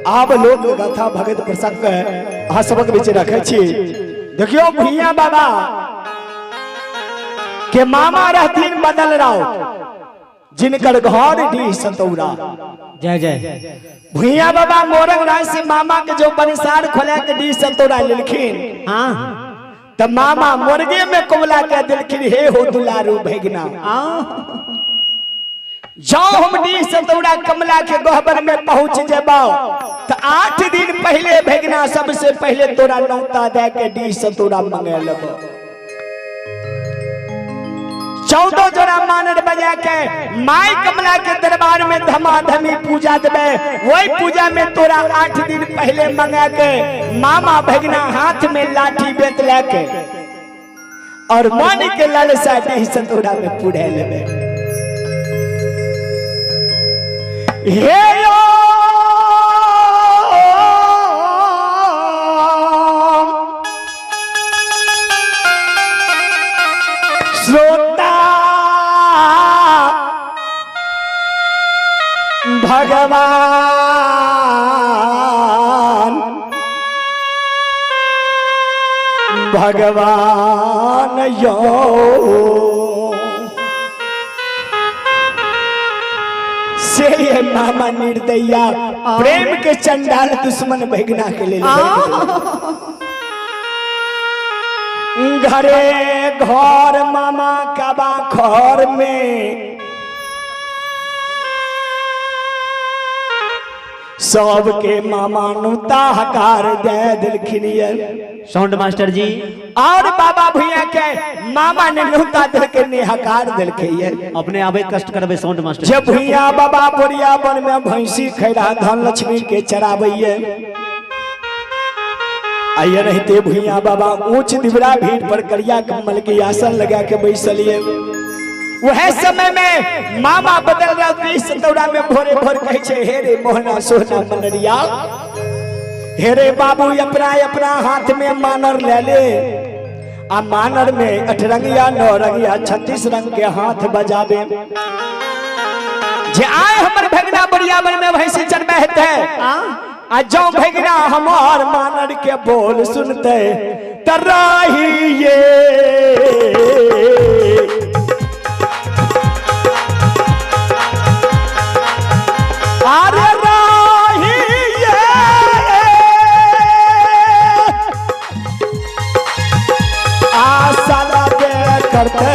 आब लोक गाथा भगत प्रसंग अहाँ सबक बीच रखे छी। देखियो भुइया बाबा के मामा रहतीन बदल राव, जिनकर घर डी सतौरा। जय जय। भुइया बाबा मोरंग राय से मामा के जो परिसार खोला के डी सतौरा लेलखिन। हाँ तो मामा मुर्गे में कोमला के दिलखिन, हे हो दुलारू भैगना, जाओ हम डी सतौरा कमला के गहबर में पहुंच जेबा तो 8 दिन पहले भैगना सबसे पहले तोरा नौता दे के डी सतौरा मंगे लेबो। 14 जोड़ा मानर बजा के माई कमला के दरबार में धमाधमी पूजा देवे। वही पूजा में तोरा 8 दिन पहले मंगा के मामा भगना हाथ में लाठी बेत लेके और मन के लालसा डी सतौरा में पूरे लेवे। हे यो श्रोता भगवान भगवान यो से ये मामा निर्दया प्रेम के चंडाल दुश्मन भगना के ले घरे घर मामा काबा घर में सबके मामा नुता हकार दे दिलखिन। साउंड मास्टर जी और बाबा भैया के मामा ने नुता दे के ने हकार दिलखे। अपने आवे कष्ट करबे साउंड मास्टर। जब भैया बाबा बोरिया बन में भैंसी खैरा धन लक्ष्मी के चराबैये आइए रहते भुइया बाबा ऊंच दिवरा भीड़ पर करिया कमल के आसन लगा के बैसलिए। वह समय में मामा बदल रहा सतौरा में भोरे भोर कहे छे, हे रे मोहना सोहना मनरिया, हे रे बाबू अपना अपना हाथ में मानर ले ले। आ मानर में 8 रंगिया 9 रंगिया 36 रंग के हाथ बजावे। जे आए हमर भगना बढ़िया बन में भैंसी चरबे हेते आ जो भगना हमार मानर के बोल सुनते तराहिए। अरे राहिए आशा लगे करते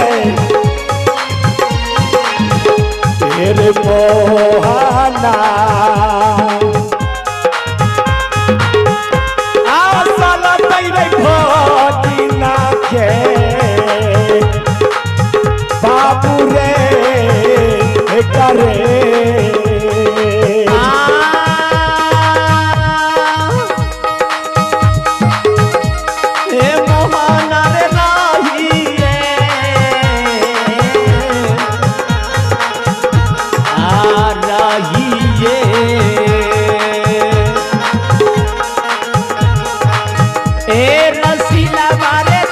तेरे मोहना बाबू रे करे मोहना रे राहिए आ राहिए ए रसीला मारे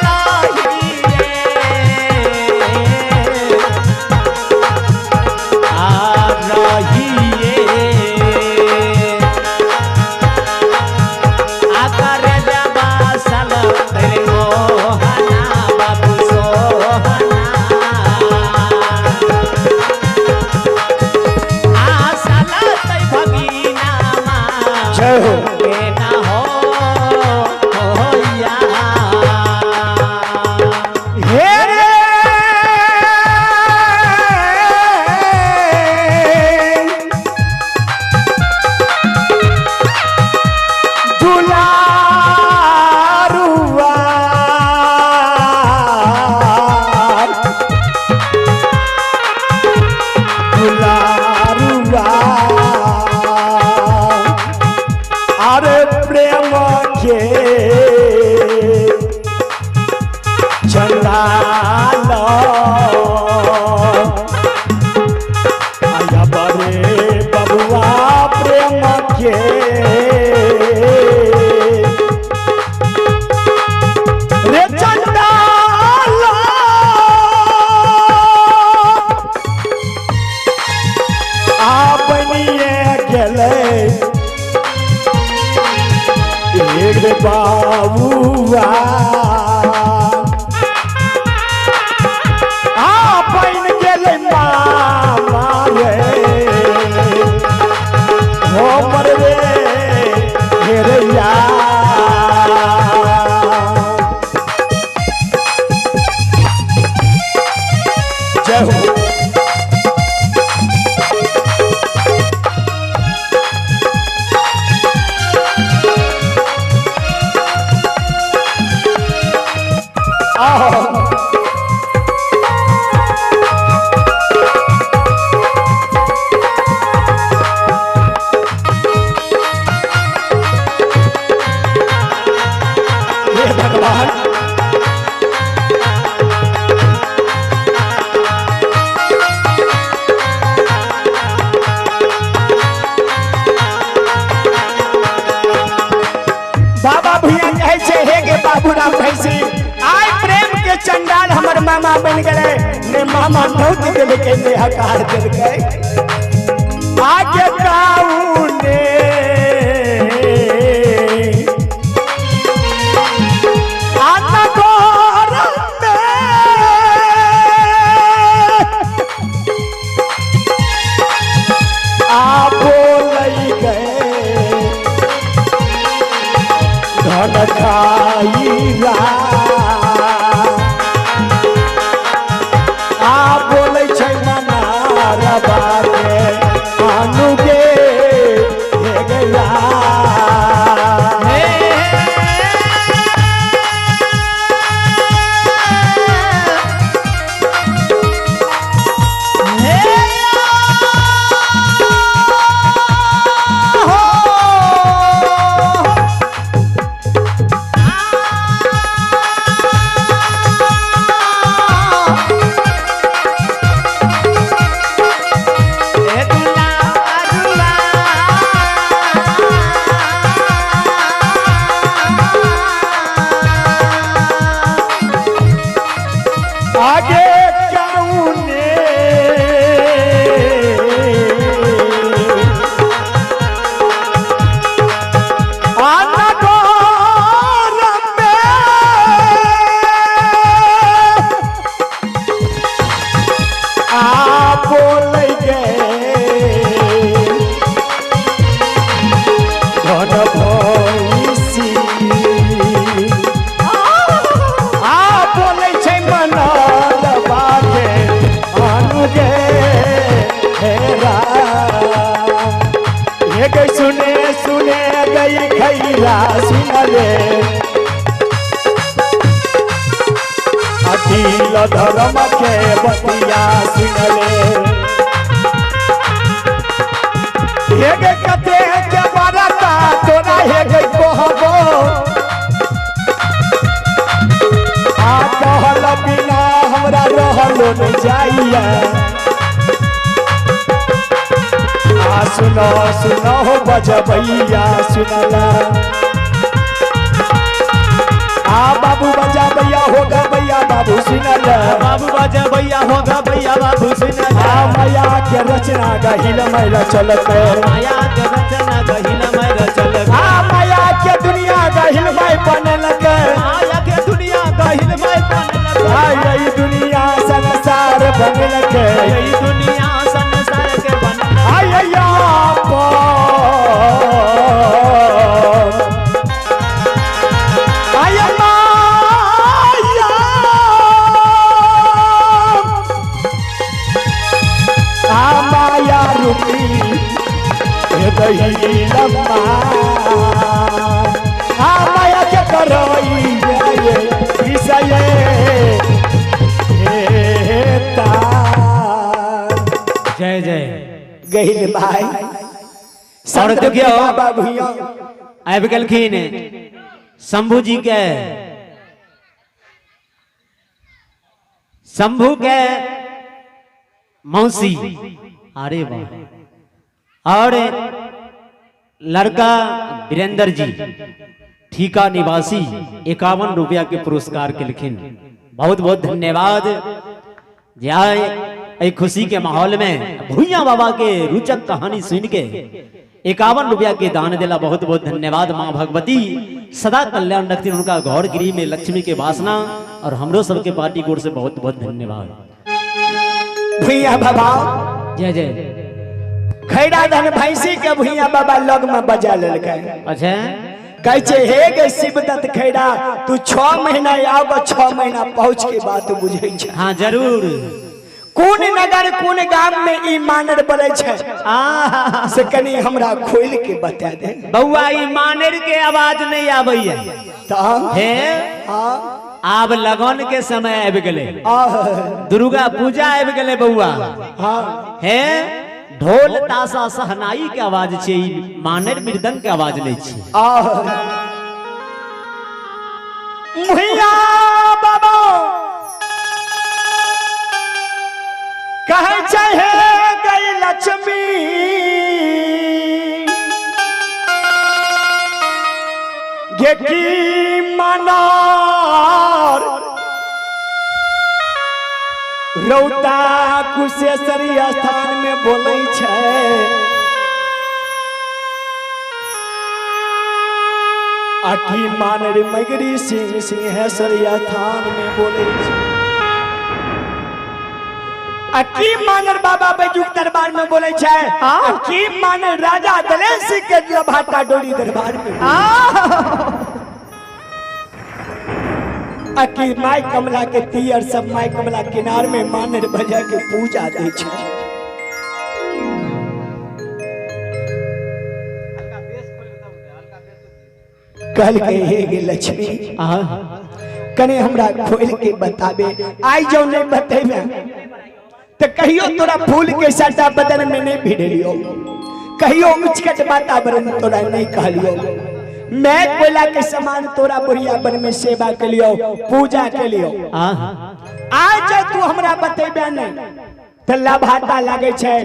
बाबुआ बन गेले मामा रे हमर रे हेरे यार जय हो बाबूराम भैंसी आय प्रेम के चंडाल हमर मामा बन गए ने मामा बहुत दिल के ने हकार दिल गए आगे काउने आना गोर में आप बोलई गए धन खाईला आ बोले छै मनार बाटे अनुगे हे गया सुने सुने गई खैरा सुनले अखिल धर्म के बतिया सुनले हेगे कते के बरता तोरा हेगे कहबो आ कहल बिना हमरा रहलो न जाइया सुनो सुनो बजबैया सुनला आ बाबू बजाबैया होगा भैया बाबू सुनला बाबू बजाबैया होगा भैया बाबू सुनला आ माया के रचना गहिल मैरा चलते माया के रचना गहिल मैरा चलते आ माया के दुनिया गहिल मै बनल के माया के दुनिया गहिल मै बनल आ यही दुनिया संसार बनल के यही दुनिया संसार के बनल आया माया रूपी दही लम्मा माया के करई विषय जय जय गहिल भाई और देखियो बाबा भैया आबि गेलखिन शंभू जी के शंभू के मौसी अरे वाह और लड़का वीरेंद्र जी ठीका निवासी 51 रुपया के पुरस्कार के लिखिन बहुत बहुत धन्यवाद जाए खुशी के माहौल में भुइया बाबा के रोचक कहानी सुन के 51 रुपया के दान दिला। बहुत बहुत धन्यवाद। माँ भगवती सदा कल्याण रखती, उनका गौर गिरी में लक्ष्मी के वासना और हमरो सबके पार्टी कोर से बहुत बहुत धन्यवाद। भैया बाबा जय जय। खैरा धन भैंसी के भैया बाबा लग में बजा ललकै। अच्छा कहै छे हे गे शिवदत्त खैरा तू 6 महीना आब 6 महीना पहुंच के बात बुझै छै। हाँ जरूर। कौन नगर कौन गांव में ई मानर बने छै से कनी हमरा खोल के बता दे। बउआ ई मानर के आवाज नहीं आबैया हे। आब लगन के समय आबि गेले, दुर्गा पूजा आबि गेले बउआ। हे ढोल ताशा सहनाई के आवाज छै, मानर मृदंग के आवाज नहीं छै। भैया बाबा कहे चाहे गई लक्ष्मी गे की मनार रौता कुशेश्वरी स्थान में बोले छै। आकी मानर मगरी सिंह सिंहेश्वरी स्थान में बोले छै। की मानर बाबा बैजुक दरबार में बोले छै। की मानर राजा दलेर सिंह के भाटा डोरी दरबार में। की माई कमला के तीर सब माई कमला किनार में मानर बजा के पूजा दे छै। कल के हे लक्ष्मी कने हमरा खोल के बताबे। आई जो नहीं बतेबे तो कहियो तोरा फूल के साटा बदन में नहीं भिड़लियो, कहियो उचकट वातावरण तोरा नहीं कहलियो। मैं कोयला के समान तोरा बुढ़िया बन में सेवा के लियो, पूजा के लियो। आज तू हमरा बतेबे नहीं तो लाभाटा लागे छै,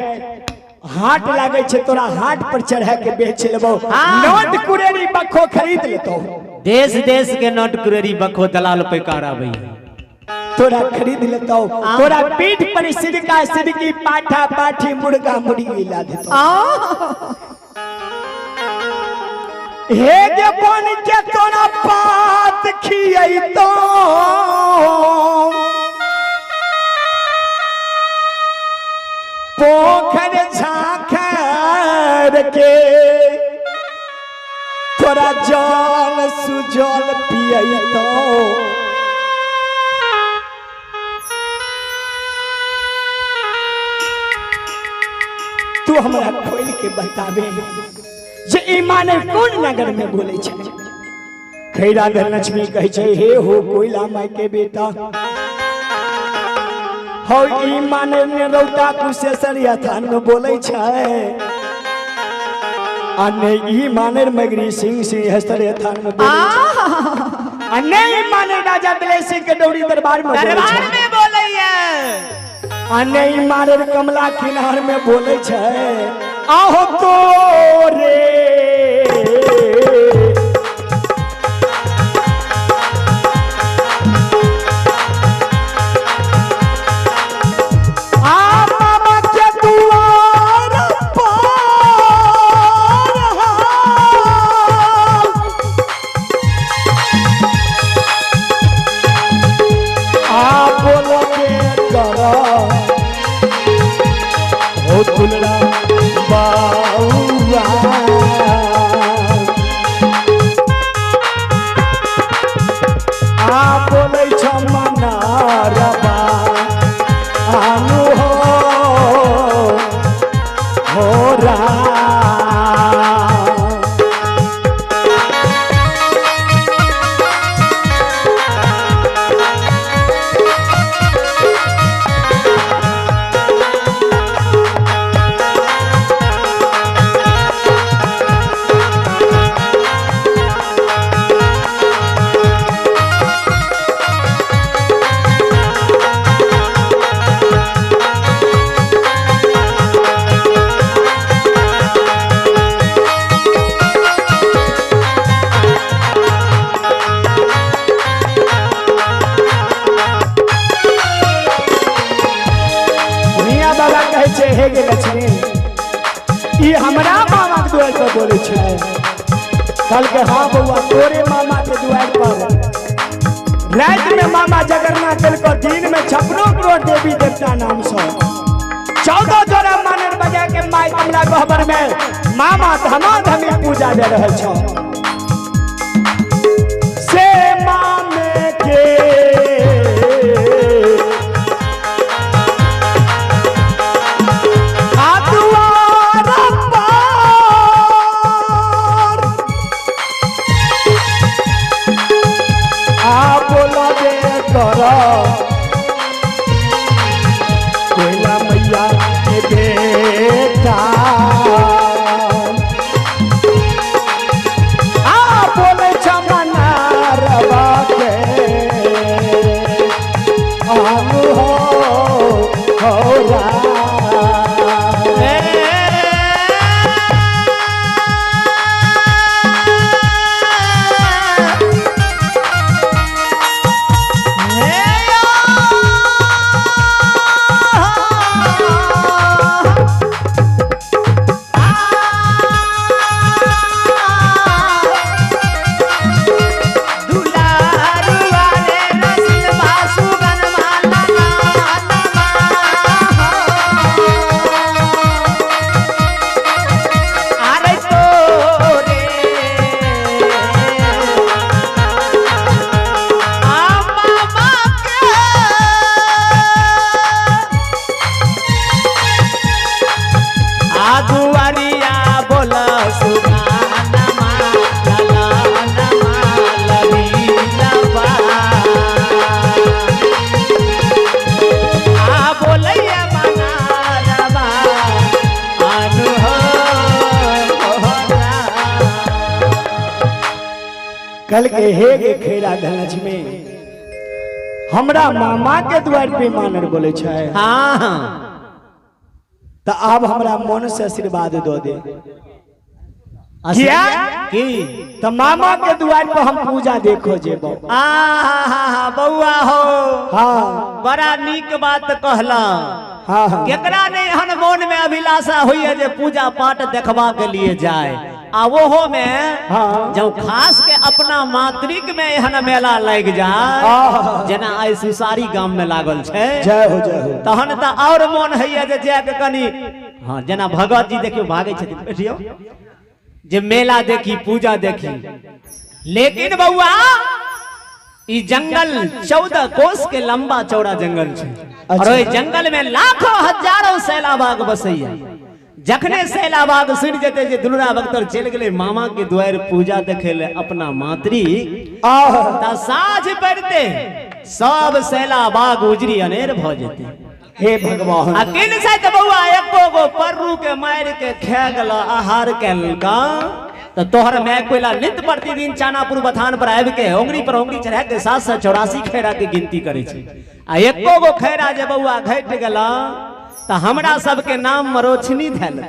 हाट लागे छै, तोरा हाट पर चढ़ा के बेच लेबो। नोट कुरेरी बखो खरीद लेतो। देश देश के नोट कुरेरी बखो दलाल पे कारवाई तोरा खरीद लेतो। तोरा पीठ पर सिरका सिरकी पाठा पाठी मुर्गा मुर्गी ला देतो। हे गे बन के तोरा पात खियैतो, पोखर झाखर के तोरा जल सुजल पियैतो। तू हमरा खोल के बताबे जे ई मानर कौन नगर में बोले छै। खैरा धन लक्ष्मी कहे छै हे हो कोयला माई के बेटा हो ई मानर ने रौता कुशेश्वरी स्थान में बोले छै। अन्य ई मानर मगरी सिंह सिंहेश्वरी स्थान में बोले छै। अन्य ई मानर राजा दलेर सिंह के डोरी दरबार में बोले छै। अन्य मानर कमला किनार में बोले छै। आहो तो रे मामा के दुआर पर बोलो के करा ओ तुलना बाउआ कल के हाँ बउआ तोरे मामा के द्वार पर रात में मामा जगरनाथ दिल को दिन में 56 करोड़ देवी देवता नाम सो 14 जोड़ा मानर बजा के माई कमला गहबर में मामा धमाधमी पूजा दे रहे छो से मामे के कोयला मैया के बेटा बोले चमना रवा के आलू हो कल के हे गे खेरा धनज में हमरा मामा के द्वार पे मानर बोले छे हाँ तो अब हमरा मन से आशीर्वाद दो दे क्या की तो मामा के द्वार पर हम पूजा देखो जेबो बउआ हो हाँ बड़ा नीक बात कहला हाँ केकरा ने हन मन में अभिलाषा हुई है जे पूजा पाठ देखवा के लिए जाए आ वो में हाँ। जब खास के अपना मातृक में एहन मेला लग जाए जना आई सुसारी गांव में लागल छे जय हो तहन त और मन है जे जाके कनी हाँ जना भगत जी देखियो भागे छथिन बैठियो जे मेला देखी पूजा देखी लेकिन बउआ ई जंगल 14 कोस के लंबा चौड़ा जंगल छे और ओई जंगल में लाखों हजारों सैलाबाग बसैया जखने सैलाबाग सुन जेते जे दुलरा बख्तर चल गेले मामा के द्वार पूजा देखे ले अपना मातृ ता साँझ पड़ते सब सैलाबाग उजरी अनेर भ जेते हे भगवान अकिन से त बउआ एको गो पररू के मार के खा गेल आहार कैलका तो तोहर मैं कोइला नित्य प्रतिदिन चानापुर बथान पर आबि के ओंगरी पर ओंगरी चढ़ा के 784 खैरा के गिनती करे छै आ एको गो खैरा जे बउआ घट गेला त हमरा सब के नाम मरोछनी धैल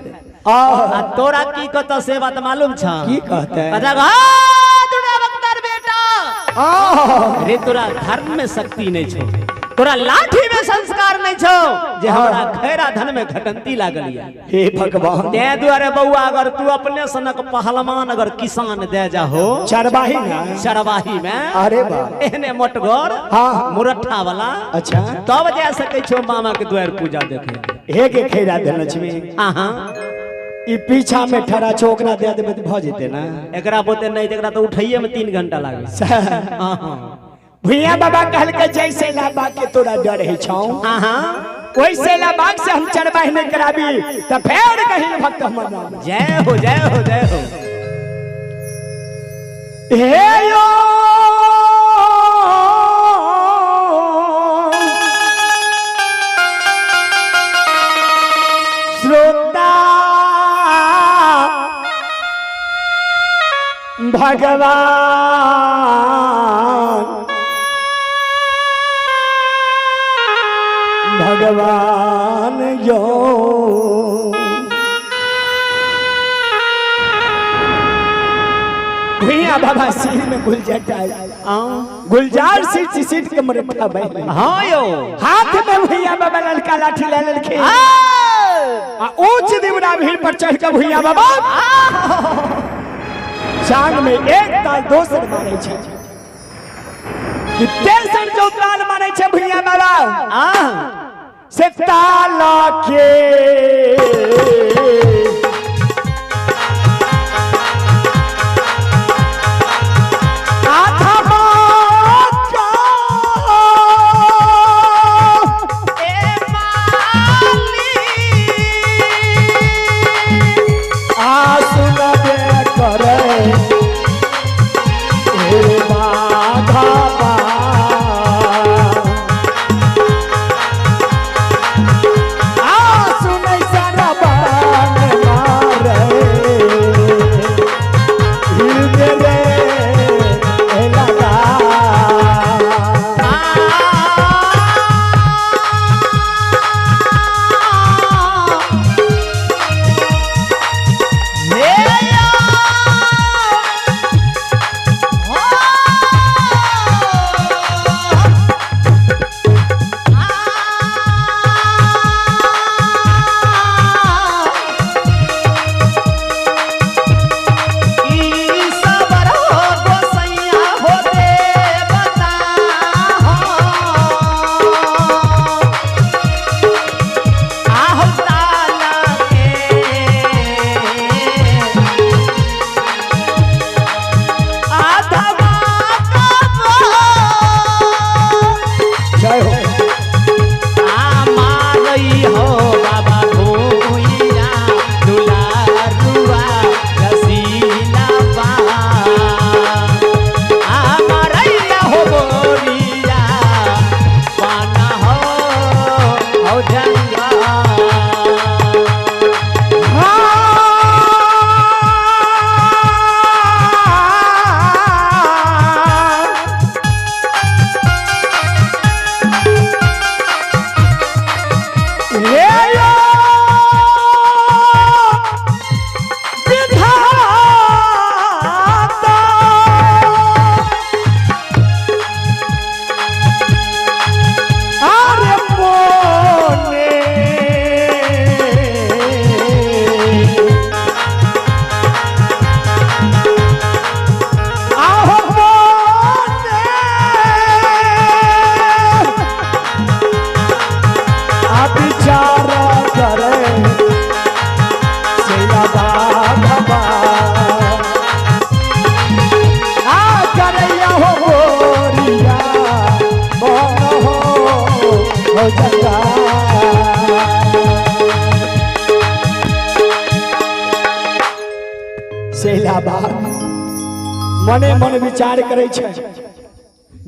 आ तोरा की कत से बात मालूम छ की कहते अजगा दुरा बख्तर बेटा रे तोरा धर्म में शक्ति नहीं छो तोरा लाठी में संस्कार नहीं छो जे हमरा खैरा धन में घटंती लागलिया हे भगवान ते दुआरे बउआ अगर तू अपने सनक पहलवान अगर किसान दे जाहो चरवाही ना चरवाही में अरे वाह एहने मोटगर हाँ मुरठा वाला अच्छा तब जा सके छो मामा के द्वार पूजा देखे हे के खेरा धनलक्ष्मी हां ई पीछा में ठरा चोकरा दे देबे त भ जेते ना एकरा बोते नहीं एकरा तो उठाइए में 3 घंटा लागे हां हां भैया बाबा कहल के जैसे लाबा के तोरा डर है छौ हां वैसे लाबा से हम चरवाही नहीं कराबी त फेर कहीं भक्त हमर नाम जय हो जय हो जय हो हे यो श्रोता भगवान यो भैया बाबा सिर में गुलजार गुलजार सीट के मरठा भाई हां यो हाथ में भैया बाबा ललका लाठी ले ललखे आ ऊंच दिवरा भीड़ पर चढ़ के भैया बाबा चांद में एक ताल दोसर माने छे कि तेसर जो ताल माने छे भैया बाबा से ताला के मने मन विचार करे छे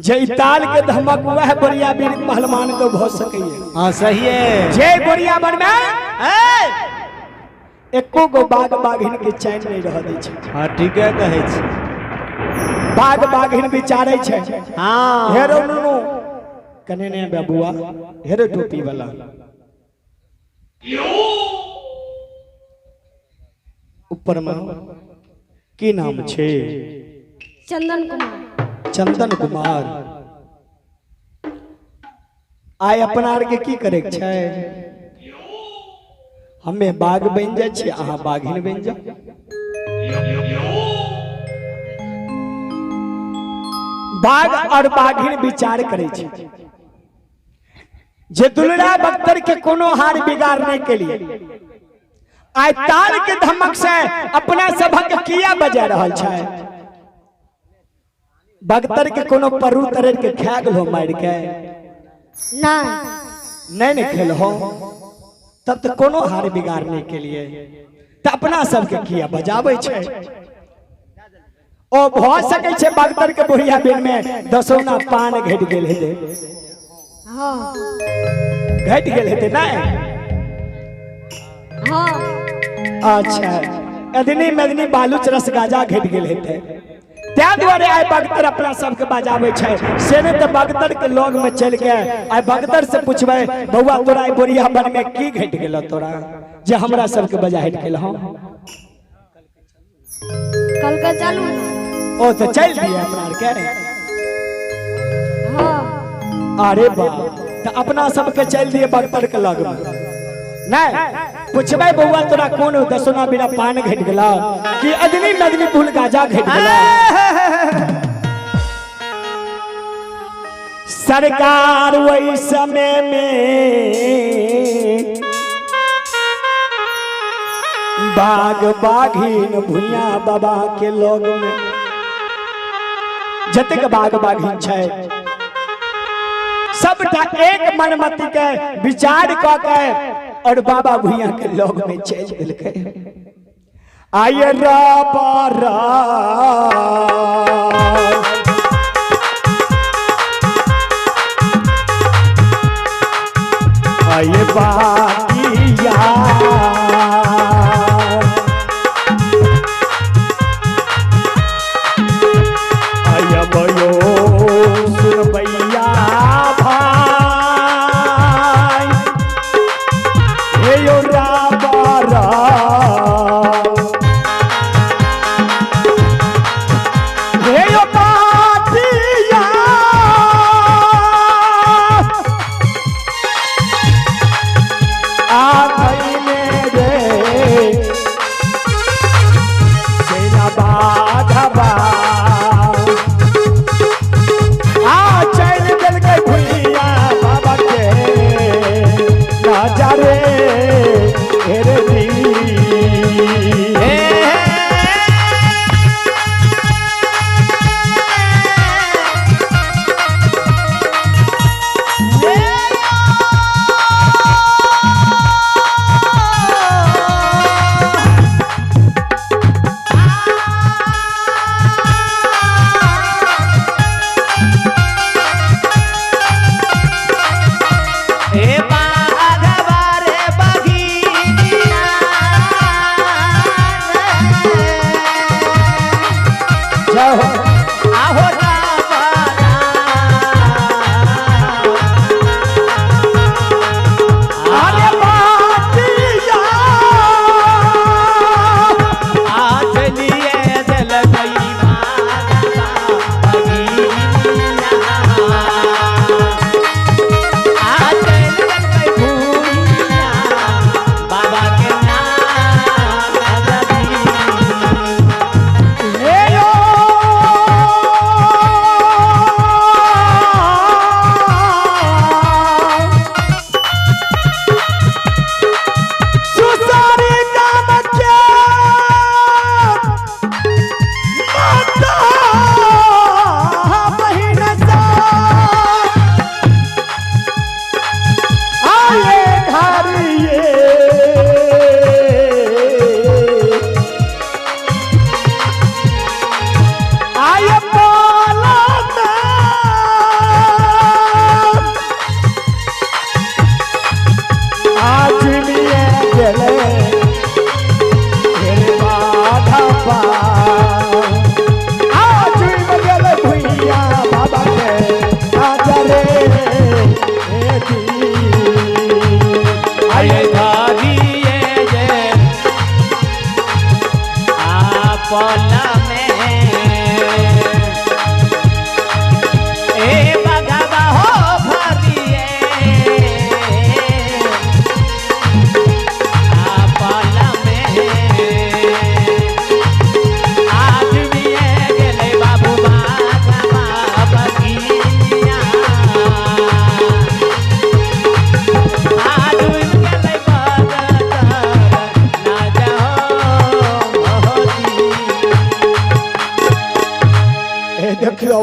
जे ताल के धमक वह बढ़िया वीर पहलवान तो भ सके। हां सही है। जे बढ़िया बन में एको गो बाघ बाघिन के चैन नहीं रह दै छे। हां ठीक है कहै छी। बाघ बाघिन विचारे छे। हां हेरो नुनु कने ने बाबुआ हेरो टोपी वाला ऊपर में की नाम छे? चंदन कुमार। चंदन कुमार। आय अपना आर के की करे छै? हमें बाघ बन जाय छी, अहाँ बाघिन बन जाओ। बाघ और बाघिन विचार करे छै जे दुलड़ा बख्तर के कोनो हार बिगाड़ने के लिए आय ताल के धमक से अपना सभक किया बजा रहल छै। बख्तर के कोनो परू तरह के खा गेलो मार के नहीं खेल हो तब तो कोनो हार बिगाड़ने के लिए तो अपना सबके किया बजाबै छै। ओ भ सकै छै बख्तर के बुढ़िया बिन में दसौना पान घट गेल हेते। हां घट गेल हेते नहीं? हां अच्छा अदनी मदनी बालूच रस गाजा घट गेल हेते त्या द्वारे आय बख्तर अपना सबके बजाबै छै। से ने तो बख्तर के लोग में चल के आय बख्तर से पूछबै बउआ तोरा बोरिया बन में की घट गेल तोरा जे हमरा सबके बजा हट गेल। हम कल का चालू ओ तो चल दिए अपना के। हां अरे बा तो अपना सबके चल दिए बख्तर के लग में नहीं पूछबे बउआ तोरा कौन हो दसोना बिना पान घट गला कि अदनी नदनी फूल गाजा घट गला। सरकार वही समय में बाग बाघीन भुइया बाबा के लोग में जतक बाग बाघीन छै सबटा एक मनमति के विचार क के और बाबा भुइया के लोग में चल गेलकै। आय रा आय बाकिया आय भयो सुनबैया भाई हे यो राबारा हे यो बाकिया आ गईले रे सेना बाघबा आ चल गल के भुइया बाबा के राजा रे हेरे दी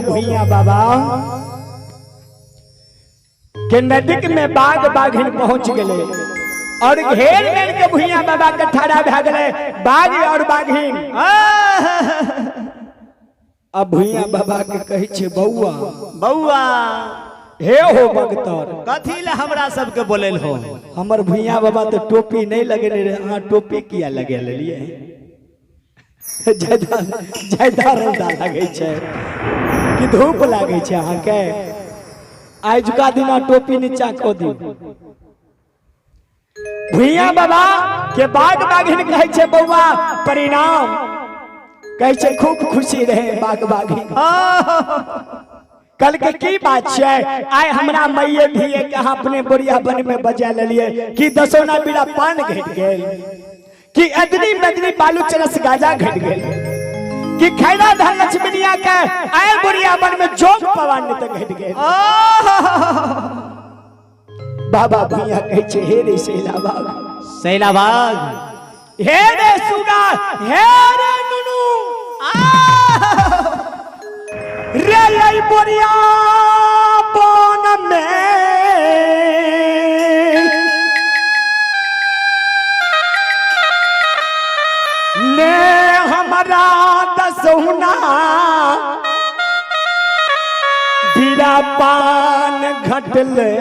भुइया बाबा के नजदीक में बाघ बाघिन पहुंच गए और घेर घेर के भुइया बाबा के ठाड़ा भे गए बाघ और बाघिन। अब भुइया बाबा के कहे छे बउआ बउआ हे हो भगतर कथी ला हमरा सबके बोलेल हो। हमर भुइया बाबा तो टोपी नहीं लगेले रे, हां टोपी किया लगे लिए ज्यादा रौदा लगे छे कि धूप लागे छे अहाँ के। आजुका दिना टोपी नीचा को दी। भुइया बाबा के बाग बाघिन कहे छे बउआ प्रणाम, कहे छे खूब खुशी रहे बाग बाघिन। कल के की बात है आय हमरा मैये भी कहा अपने बोरिया बन में बजा लिए कि दसोना बीड़ा पान घट गए कि अदनी मदनी बालू चरस गाजा घट गए कि खैरा धन लक्ष्मीनिया के आय बोरिया बन में जोग पवन तक घट गए। बाबा भैया कहे छे हे रे सैलाबाग हे रे सुगा हे रे नुनु रे आई बोरिया बन में ने हमारा दसहुना बीड़ा पान घटले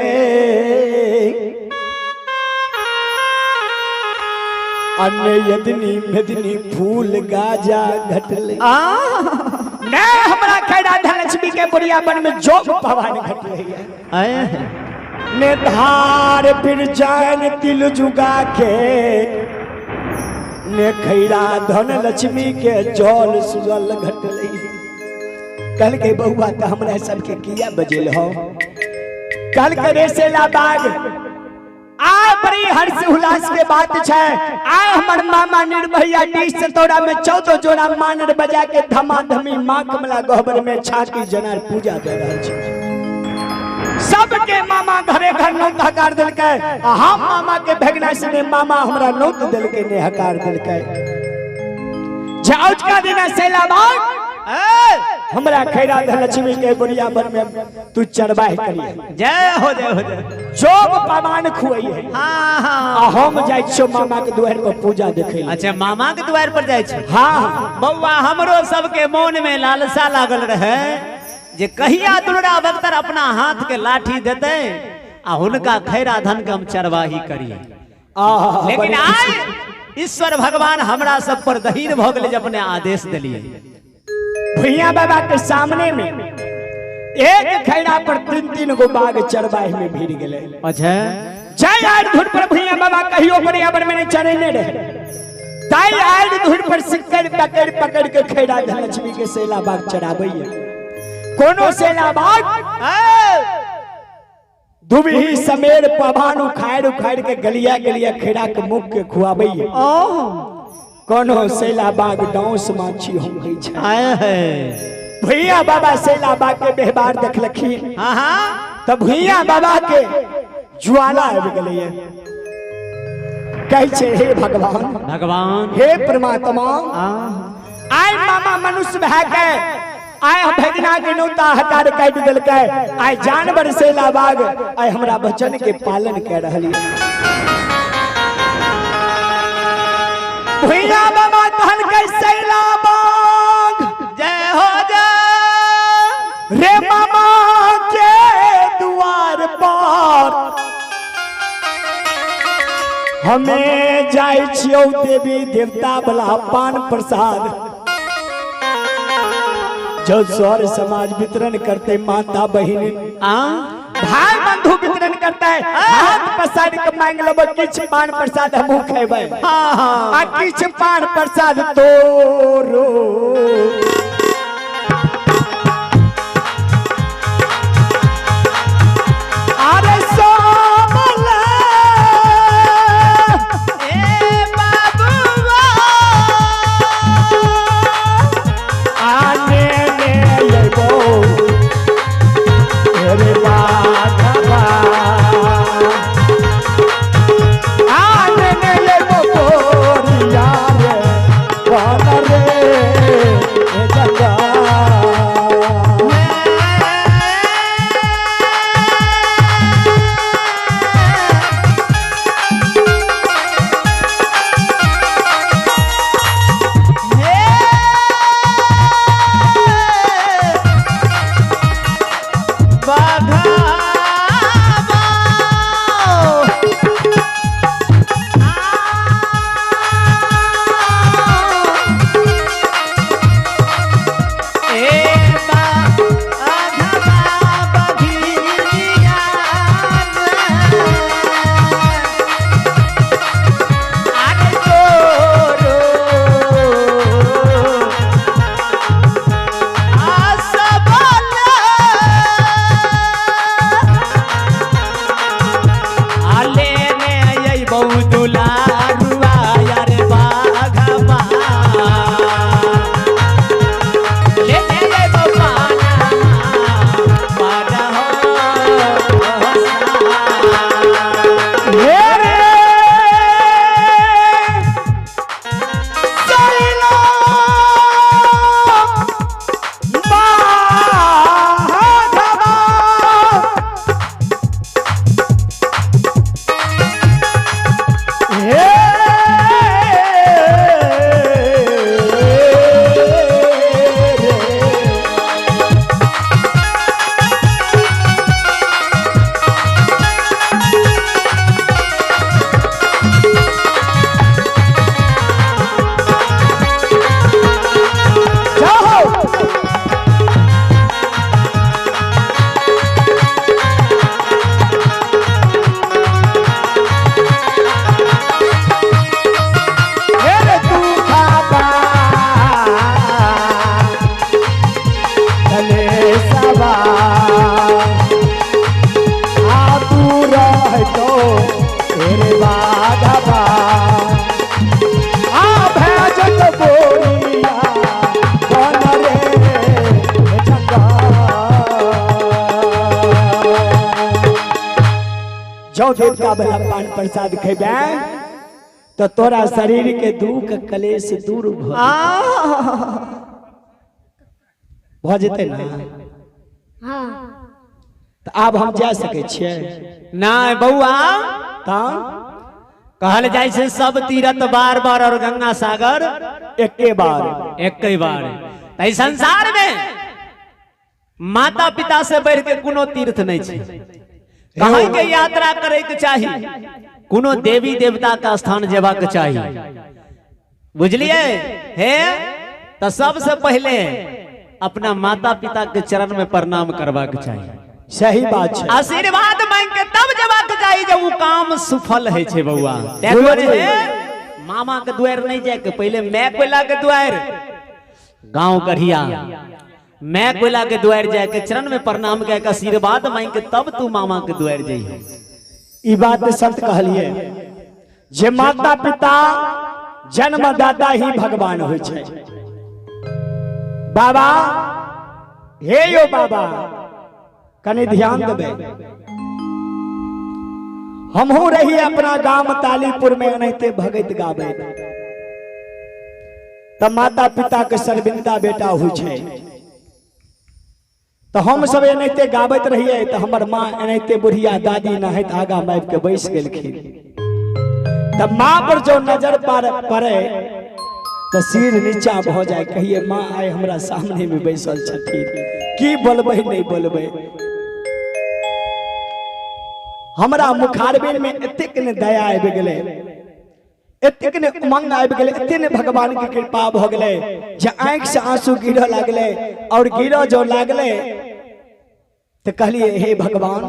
अन्य यदनी मेदनी फूल गाजा घटले ने हमरा खैरा धनलक्ष्मी के बोरिया बन में जोग पवन घटले ने धार फिर जान तिल जुगा के ने खैरा धनलक्ष्मी के जल सुजल घटले। कल के बहुआ तो हमरा सबके किया बजेल हो कल के रेसेला बाग आ बड़ी हर्ष उल्लास के बात है आय हमर मामा निर्भया डी सतौरा में 14 जोड़ा मानर बजा के धमाधमी मां कमला गहबर में छाती जनार पूजा दे रहल छै। सबके मामा घरे घर नौत हकार देलकै हम मामा के भगना से मामा हमरा नौत देलकै ने हकार देलकै जाउज का दिन सैलाबाग हमरा खैरा धनलक्ष्मी के बोरिया बन में तू चरवाह करिए जय हो जय हो जय जोग पमान खुआइए। हाँ हाँ हम जाय छो मामा के द्वार पर पूजा देखे। अच्छा मामा के द्वार पर जाय छो। हाँ बउआ हमरो सबके मन में लालसा लागल रहे जे कहिया दुर्गा बख्तर अपना हाथ के लाठी देते आ हुनका खैरा धन के हम चरवाही करिए लेकिन आज ईश्वर भगवान हमरा सब पर दहीन भ गेलै जे अपने आदेश दिलिए। भैया बाबा के सामने में एक खैरा पर 3-3 गो बाग चरवाही में भीड़ गेले। अच्छा जय आड़ धुर पर भैया बाबा कहियो बोरिया बन में चढ़ने रहे ताई आड़ धुर पर सिक्कर पकड़ पकड़ के खैरा धनलक्ष्मी के सेला बाग चढ़ाबैया। कोनो सेला बाग दुबही समेर पवान उखाड़ के गलिया गलिया खैरा के मुख के खुआबैया। कोनो सेला बाग डांस माछी हो गई छै। भैया बाबा सेला बाग के व्यवहार देखलखिन तब भैया बाबा के ज्वाला आबि गेलै कहै छै हे भगवान हे परमात्मा आय मामा मनुष्य भए के आय भगना के नौता हकार काटि देलकै आय जानवर सेला बाग आय हमरा वचन के पालन कऽ रहल है। भैया बाबा कहल के सैला बाग जय हो जय रे मामा के द्वार पर हमें जाय छियौ देवी देवता वाला पान प्रसाद जो सौर समाज वितरण करते माता बहिन भाई बंधु वितरण करता है हाथ पसार के मांग लो किछ पान प्रसाद हमहू खेबै आ किछ पान प्रसाद तोरो अरे सोमला ए बाबूआ आने ने लेबो रे बाबा आने ने लेबो बोरिया रे बाबा रे हेरे तू बाबा गणेशवा आ तू रह तो हेरे बाबा आ भजत बोरिया बन रे जगा जो देवता बला पान प्रसाद खेबे तो तोरा शरीर के दुख कलेश दूर भ जेते ना। हाँ तो आब हम जा सके छियै नहीं बउआ ता कहल जाय छै सब तीरथ बार बार और गंगा सागर एके बार एक ही बार। तै संसार में माता पिता से बढ़ के कोनो तीर्थ नहीं छै। कहीं के यात्रा करे के चाही, कोनो देवी देवता का स्थान जेबाक चाही, बुझलिए हे। तो सबसे पहले अपना माता पिता के चरण में प्रणाम करबाक चाहिए। सही बात है। आशीर्वाद मांग के तब जबाक चाहिए जब वो काम सफल है छे बउआ। देखो जे मामा के द्वार नहीं जाए के पहले मैं कोयला के द्वार गांव कढ़िया मैं कोयला के द्वार जाए के चरण में प्रणाम के आशीर्वाद मांग के तब तू मामा के द्वार जाइए। ई बात संत कहलिए जे माता पिता जन्मदाता ही भगवान होइ छै। बाबा हे यो बाबा कने ध्यान देबे। हमहू रही अपना गांव तालीपुर में एनाहिते भगत गावे त माता पिता के सर्विंदा बेटा होइ छै। तो हम सब एनाहिते गावत रहिए तो हमर माँ एनाहिते बुढ़िया दादी नहैत आगा माइब के बैस गेलखिन। तब माँ पर जो नजर पड़े तो सिर नीचा भ जाए, कहिए माँ आए हमरा सामने में बैसल छथिन, की बोलबे नहीं बोलबे। हमरा मुखारबिन में एतेक ने दया आबि गेलै, एतेक ने उमंग आबि गेलै, एते ने भगवान की कृपा भ गेलै जे आंख से आंसू गिरऽ लागले। और गिरऽ जो लागले तो कहलिए हे भगवान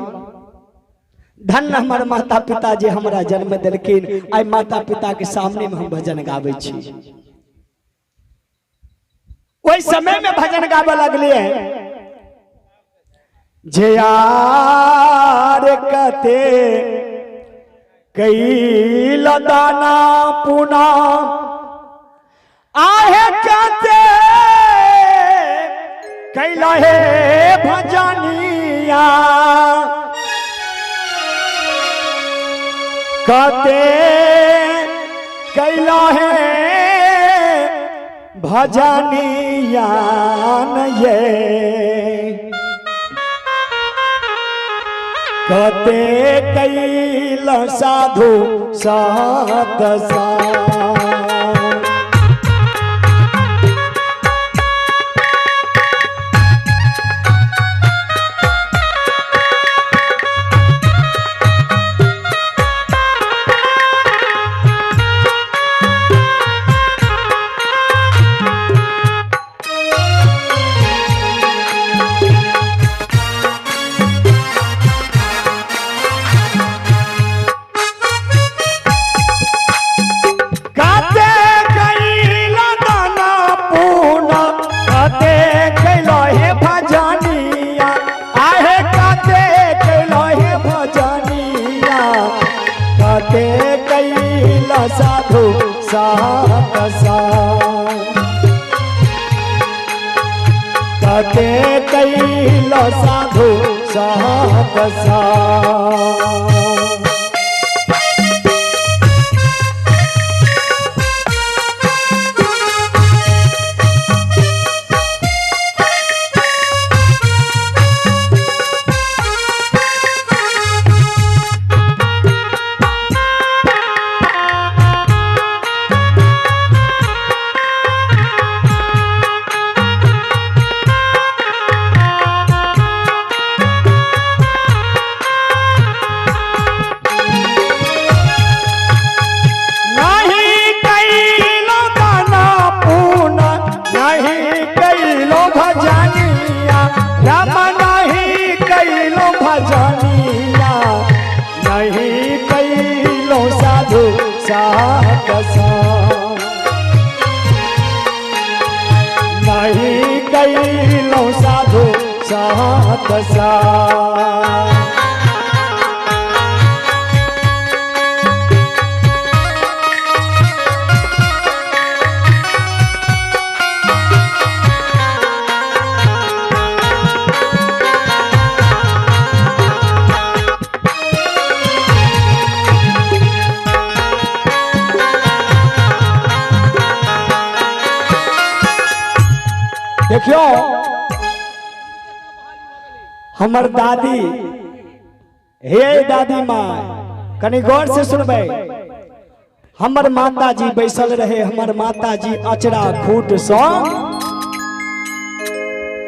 धन हमर माता पिता जे हमरा जन्म देलखिन, आई माता पिता के सामने में हम भजन गावे छी। ओई समय में भजन गावे लगलिए जे यार कते कई लदाना पुना आहे कते कैला हे भजनिया कते कैला है भजनिया ये कते कैला साधु सात सा साधु सात सा कते कैला साधु सात सा साथ साथ। देखियो हमर दादी, हे दादी माँ कनी गौर से सुनबे। हमर माता जी बैसल रहे, हमर माता जी अचरा खूट सौ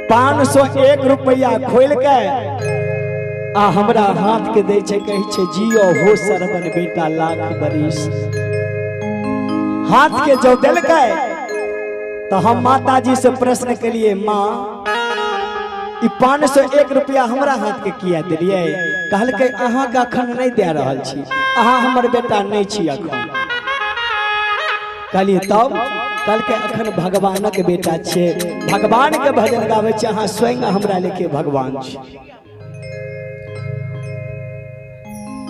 501 रुपया खोल के आ हमरा हाथ के दे छे, कहे छे जियो हो सरवन बेटा लाख बरिस। हाथ के जो दिल के तो हम माता जी से प्रश्न के लिए, माँ 501 रुपया हमरा हाथ के किया दिलिए? कहल के अहाँ का अखन नहीं दे रहा छी, अहाँ हमर बेटा नहीं छी अखन। कहलिए तब? कल के अखन भगवान के बेटा छे, भगवान के भजन गावे छे, अहाँ स्वयं हमरा लेके भगवान छी।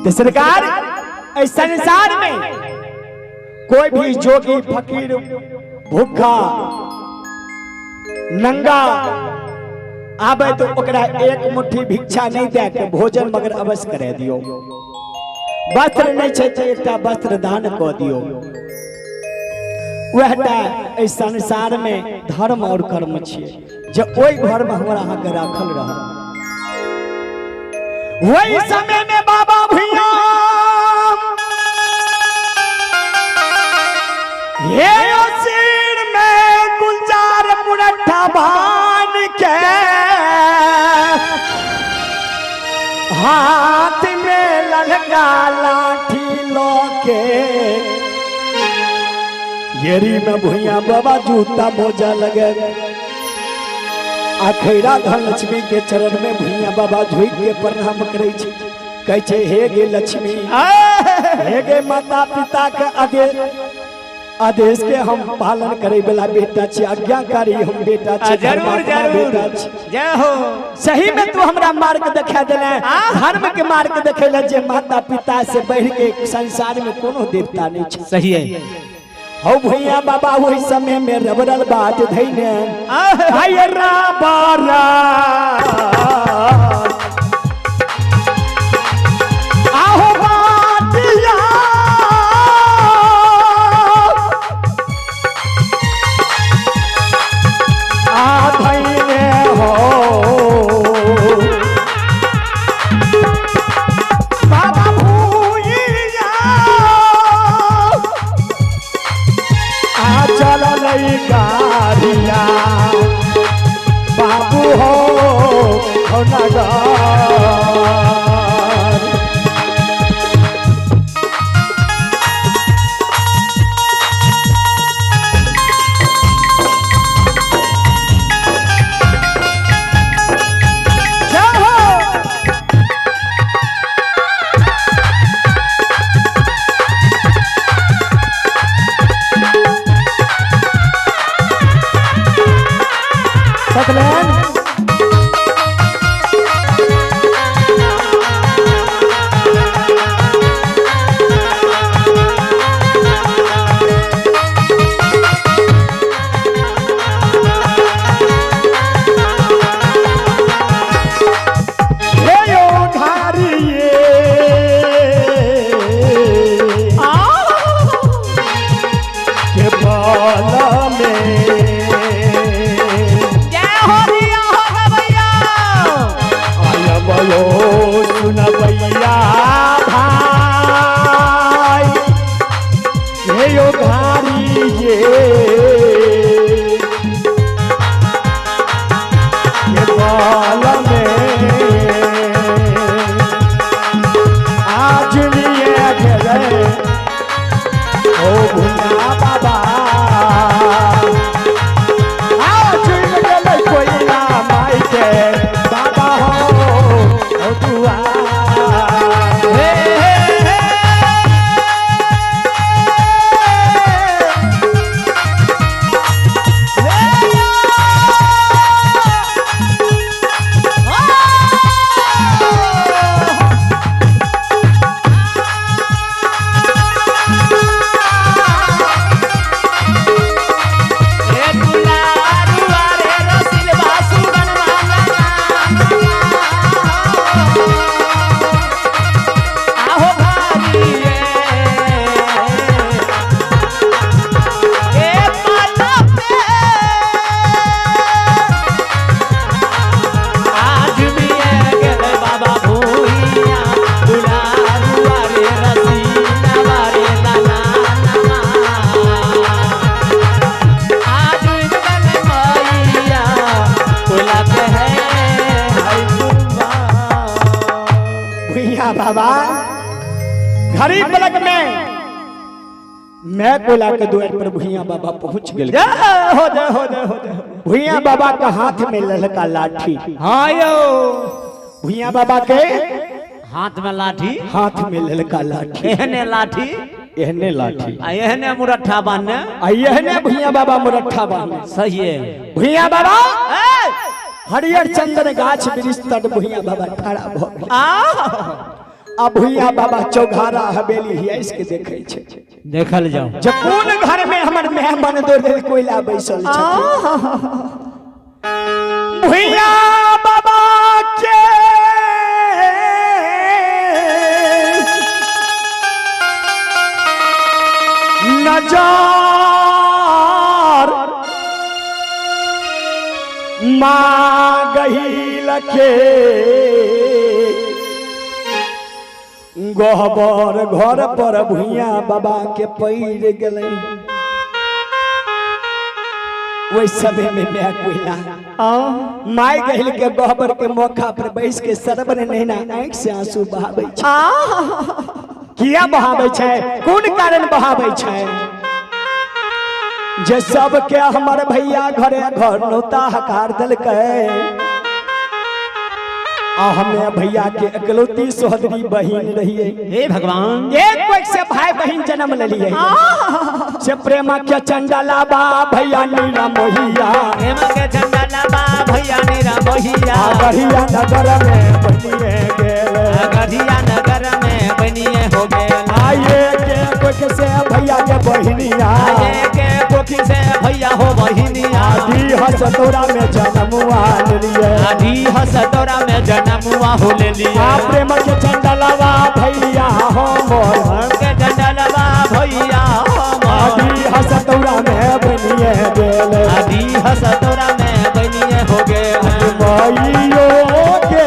तो सरकार इस संसार में कोई भी जोगी फकीर भूखा नंगा आबे तो ओकरा एक मुट्ठी भिक्षा नहीं दे के भोजन मगर अवश्य करे दियो। वस्त्र नहीं छे तो एकटा वस्त्र दान क दियो। वहटा इस संसार में धर्म और कर्म छे जो ओई घर में हमरा अहाँ के राखल रह। वही समय में बाबा भैया ये सिर में गुलजार मुरठा भान के हाथ में ललका लाठी लोके येरी में भुइया बाबा जूता मोजा लगे। आखिरा धन लक्ष्मी के चरण में भुइया बाबा झुक के प्रणाम करे छे, कहे छे हे गे लक्ष्मी, हे गे माता पिता के आदेश के हम पालन करे वाला बेटा छी, आज्ञाकारी हम बेटा छी। जरूर जरूर जय हो। सही में तू हमरा मार्ग दिखा देले, धर्म के मार्ग दिखेला जे माता पिता से बढ़ के संसार में कोनो देवता नहीं छे। सही है। हो भैया बाबा वही समय में रबरल बाट धैने आय राबारा आहो बाटिया आ धैने हो बाबा भूइया आ चल लई गाड़िया बाबू हो नगर। बाबा घड़ी पलक में मैं कोला के द्वार पर भुइया बाबा पहुंच गए। हो दे भुइया बाबा का हाथ में ललका लाठी। हाँ यो भुइया बाबा के हाथ में लाठी, हाथ में ललका लाठी। एहने लाठी, एहने लाठी आ एहने मुरट्ठा बांधने, एहने भुइया बाबा मुरट्ठा बांधे। सही है। भुइया बाबा हरियर चंदन गाछ वृक्ष तट भुइया बाबा खड़ा भ गेल। अब भुइया बाबा चौघारा हवेली है इसके देखे छे। देखल जाओ जब कोन घर में हमर मेहमान दो दिल कोयला बैसल छथिन। भुइया बाबा के नजार माँ गही लखे गोहबर घर पर भुइया बाबा के पैर गले। वही समय में मैं कोयला माय गहिल के गोहबर के मौका पर बैस के सरबन नैना आंख से आंसू बहाबै छै। किया बहाबै छै? कोन कारण बहाबै छै? जे सब के हमर भैया घरे घर नौता हकार देलकै आ हमें भैया के एकलौती सोहदरी बहिन रहिए। हे भगवान, एक कोई से भाई बहिन जन्म ले लिए से प्रेम के चंडला बा भैया नीरा मोहिया। प्रेम के चंडला बा भैया नीरा मोहिया। गढ़िया नगर में बनिए गेल, गढ़िया नगर में बनिए हो गेल। आये के कोख से भैया के बहिनिया, आये के कोख से भैया हो बहिनिया। आधी हसतौरा में जन्मुआ ले लिए, आधी हसतौरा में जन्मुआ हो ले लिए। प्रेम के चंडला बा भैया हो मोर, के चंडला बा भैया हो मोर। आधी हसतौरा में बनिए गेल, आधी हसतौरा में बनिए हो गेल। माइयो के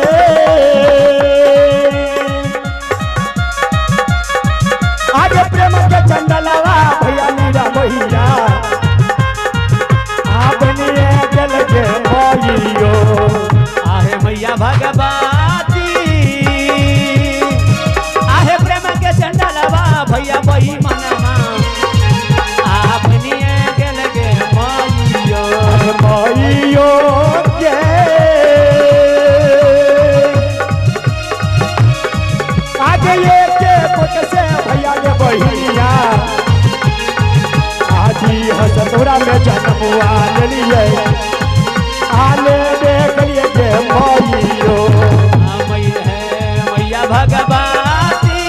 आगे प्रेम के चंडलवा भैया नीरा मोहिया बनिए गेल के माइयो। आहे मैया भगवती, आहे प्रेम के चंडलवा भैया बही मनवा बनिए गेल के माइयो। माइयो के आगे ये के कोक से भैया के बहिनिया आधी हसतौरा में जन्मुआ ले लिए। आले देख लिए के माइयो मैया भगवती,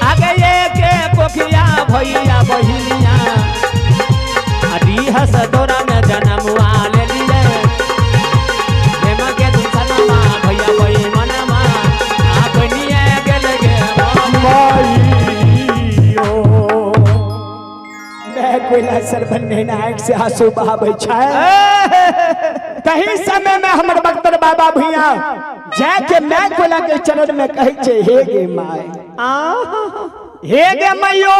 आगे ये के पोखिया भैया बहिनिया आधी हसतौरा में जन्मुआ ले लिए। प्रेम के दुसनमा भैया बही मनवा बनिए गेल गे माइयो। मैं कोयला सरबन नैना आंख से आंसू बहाबै छै। कहीं समय में हमर बख्तर बाबा भुइया जाके मैं कोयला के चरण में कहै छै हे गे माय, हे गे माइयो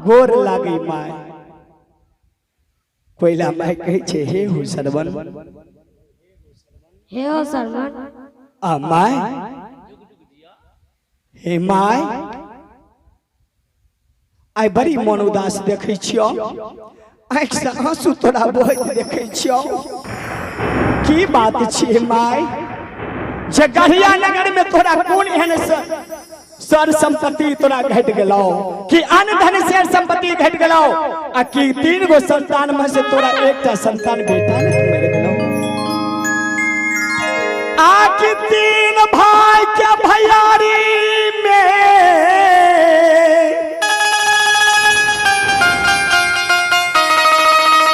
गोर लागी माय। कोयला माय कहै छै हे हो सरवन, हे हो सरवन। आ माय हे माय आइ बड़ी मन उदास देखै छियो, आँख से आंसू तोरा बहैत देखै छियो। की बात छियै माय? जे गढ़िया नगर में तोरा कोन एहन सर संपत्ति तोरा घट गेलो कि अन्न धन से संपत्ति घट गेलो आ कि 3 गो संतान में से तोरा एकटा संतान बेटा ने मर गेलो। आ कि 3 भाई के भैयारी में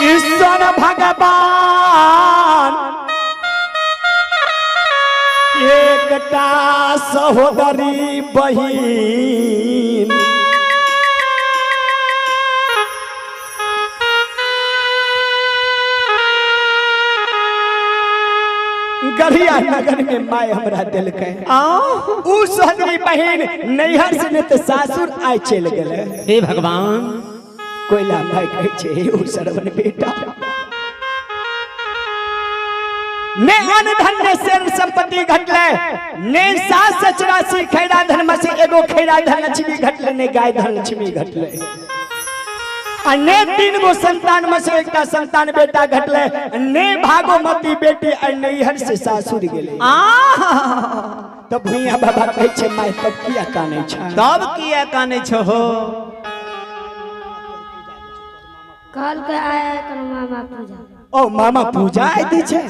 ईश्वर भगवान एकटा सहोदरी बहिन गढ़िया नगर में माय हमरा दिलकै। ऊ सहोदरी बहिन नैहर से ने तो सासुर आइ चल गेले। हे भगवान, कोयला माय कहै छै हे ओ सरवन बेटा ने अन धन ने शेर संपत्ति घटले, ने 784 खैरा धन में से एगो खैरा धन लक्ष्मी घटले, ने गाय धन लक्ष्मी घटले। ने 3 गो संतान में से एक का संतान बेटा घटले, ने भागोमती बेटी नैहर से सासुर गेले। तब भैया बाबा कहै छै माय तब किया कानै छ, तब किया कानै छ हो। कल के आया कर मामा पूजा। ओ मामा पूजा आती छै।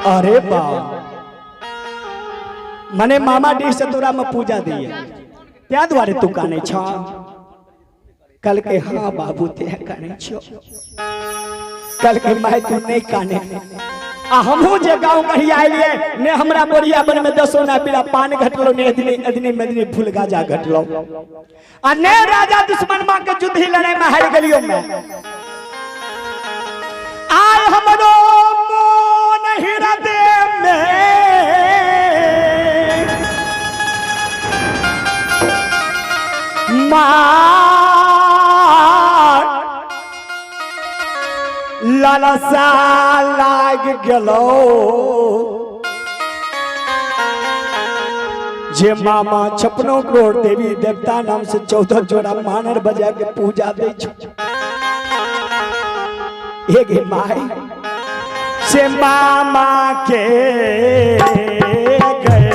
अरे बा मने मामा डी से तोरा में पूजा दिए त्या द्वारे तू कानै छ। कल के हाँ बाबू ते कानै छ। कल के माय तू नहीं काने। आ हमहू जे गांव कही आइलिए ने हमरा बोरिया बन में 10 ना पीला पान घटलो, ने अदनी मदनी फूल गाजा घटलो। आ ने राजा दुश्मन मां के युद्ध लड़ाई में हार गेलियो मैं। आय हमरो मोन हृदय में लालसा लाग गेलो, जे मामा 56 करोड़ देवी देवता नाम से 14 जोड़ा मानर बजा के पूजा दे छ। एक माई से मामा के गए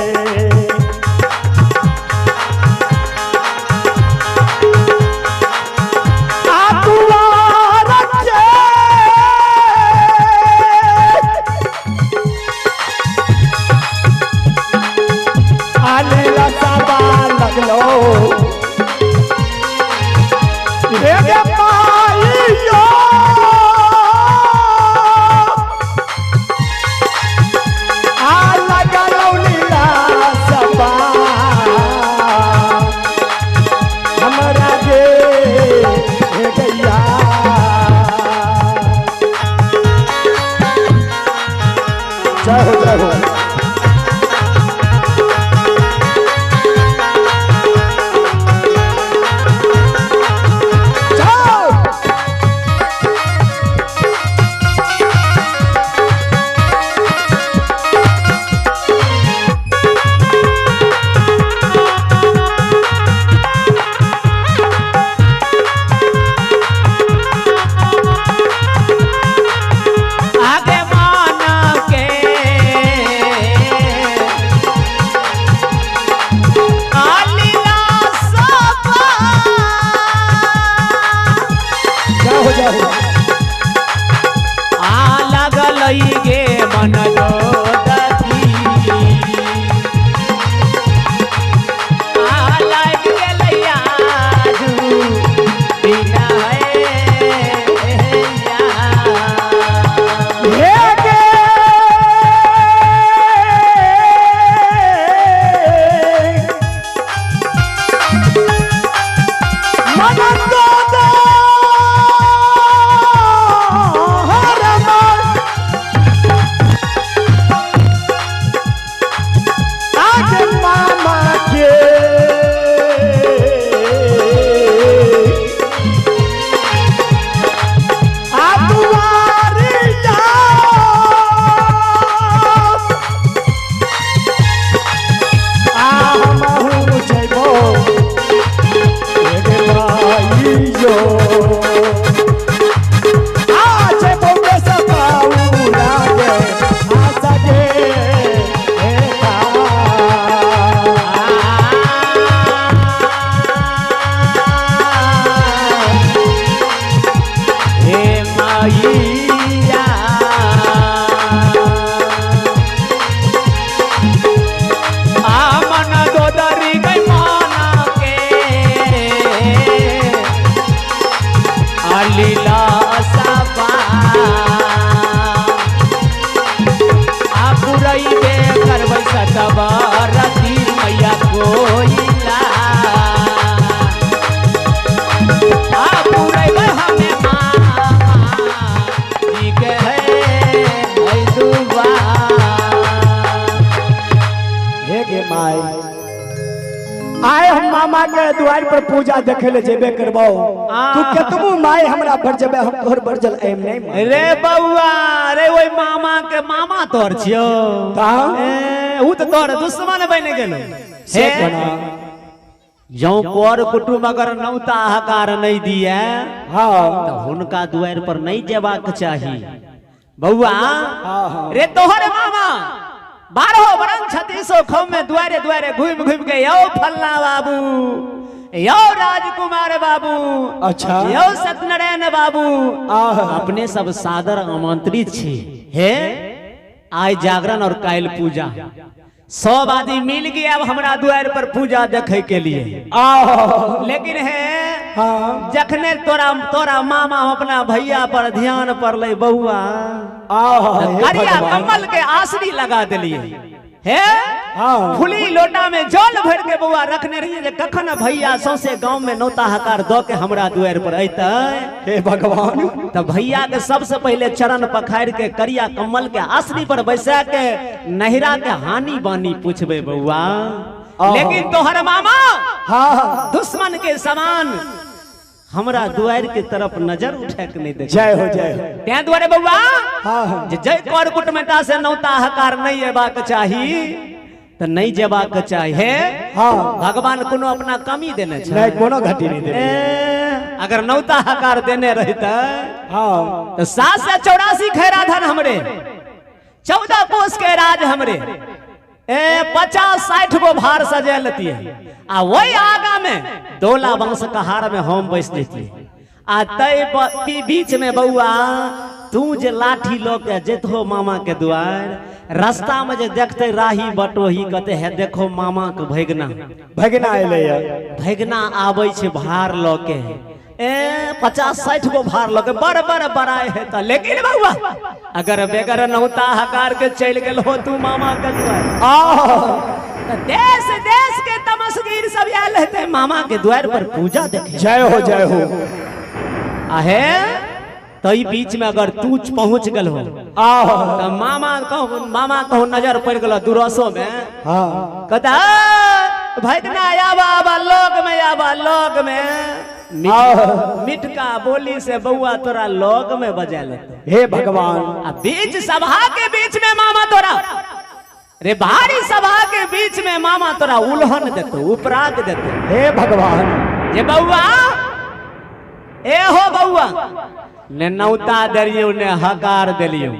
लगलो हमरा गे गैया जय हो जय हो। मामा के द्वार पर पर पूजा देखे ले जेबे करबो तू केतबो माय हमरा पर जेबे हम तोहर बरजल एम नहीं मान रे बउआ रे ओई मामा के मामा तोर छियो ऊ तो तोर दुश्मन बन गेलो से कोना जौ पर कुटुम अगर नौता हकार नहीं दिए हां तो हुनका द्वार पर नहीं जेबाक चाही बउआ रे तोहर मामा 12 बरन 36 खम में द्वारे द्वारे घूम घूम के यो फल्ला बाबू यो राजकुमार बाबू अच्छा यो सत्यनारायण बाबू अपने सब सादर आमंत्रित छी हे आज जागरण और काल पूजा सब आदमी मिल गए अब हमरा द्वार पर पूजा देखे के लिए लेकिन है जखने तोरा मामा अपना भैया पर ध्यान पर ले बउआ करिया कमल के आसनी लगा दिलिए है फुली लोटा में जल भर के बउआ रखने रहिए जे कखन भैया सौसे गांव में नौता हकार द के हमरा द्वार पर अइतै हे भगवान तो भैया के सबसे पहले चरण पखाड़ के करिया कमल के आसनी पर बैसा के नहिरा के हानि बानी पूछबे बउआ लेकिन तोहर मामा दुश्मन के समान हमरा द्वार के तरफ नजर उठा के नहीं देखे जय हो त्या द्वारे बउआ जय कर कुटुम्बता से नौता हकार नहीं एबाक चाही तो नहीं जेबाक चाहिए भगवान कोनो अपना कमी देने छै नहीं कोनो घटी नहीं देने अगर नौता हकार देने रहता तो 784 खैराधन हमरे 14 कोस के राज हमरे 50-60 गो भार सजे लेती है आ वही आगा में डोला वंश कहार में हम बैस देती आ तय बीच में बउआ तू जे लाठी लो के जेतो मामा के द्वार रास्ता में जे देखते राही बटोही कहते है देखो मामा के भगना एले भगना आबै छे भार लो के 50-60 गो भार लो के बड़ बड़ाए है त लेकिन बउआ अगर बेगर नौता हकार के चल गेल हो तू मामा के द्वार देश देश के तमसगीर सब आयल रहते मामा के द्वार पर पूजा देखे जय हो आहे तो ई बीच में अगर तू पहुंच गल हो तो मामा कहूँ नजर पड़ गल दुरसो में कहता भगना आवा लोग में मिटका बोली से बउआ तोरा लोग में बजा लेते हे भगवान बीच सभा के बीच में मामा तोरा रे भारी सभा के बीच में मामा तोरा उल्हन देतो उपराग देतो हे भगवान जे बउआ ए हो बउआ ने नौता दलियो ने हकार देलियो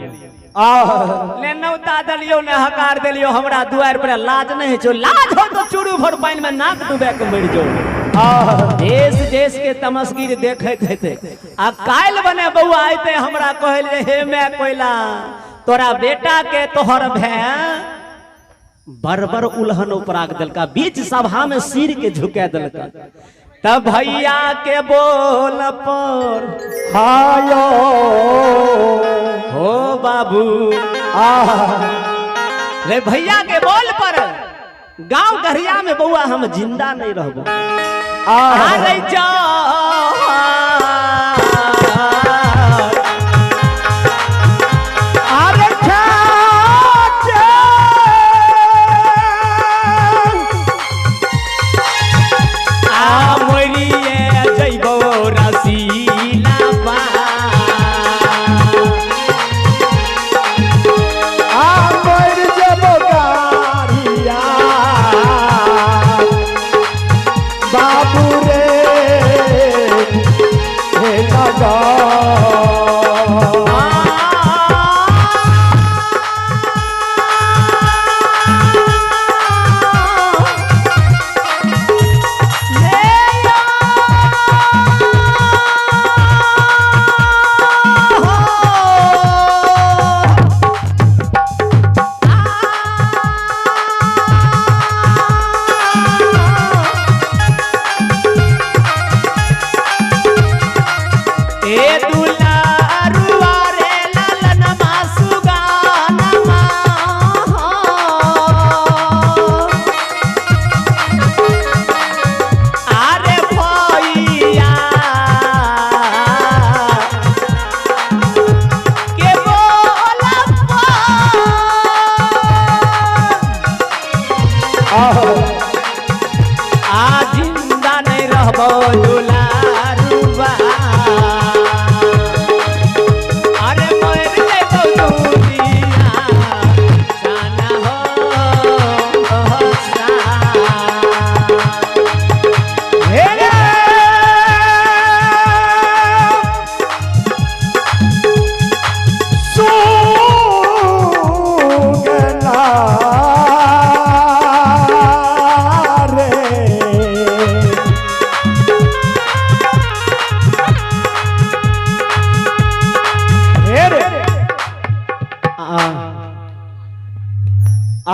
ने नौता दलियो ने हकार देलियो हमरा द्वार पर लाज नहीं छो लाज हो तो चूरू भर पानी में नाक डूबे के मर जो देश देश के तमसगीर देखत हेते आ काल बने बउआ आइते हमरा कहल हे मैं कोइला तोरा बेटा के तोहर भै बरबर उल्हन उपराग दलका बीच सभा में सिर के झुका दलका तब भैया के बोल पर हायो हो बाबू रे भैया के बोल पर गांव गढ़िया में बउआ हम जिंदा नहीं रहबो अरे जा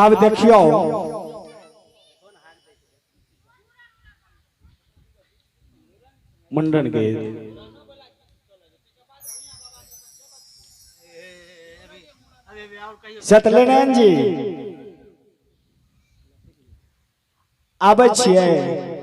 आब देखियो मुंडन के सत्यनारायण जी आबै छियै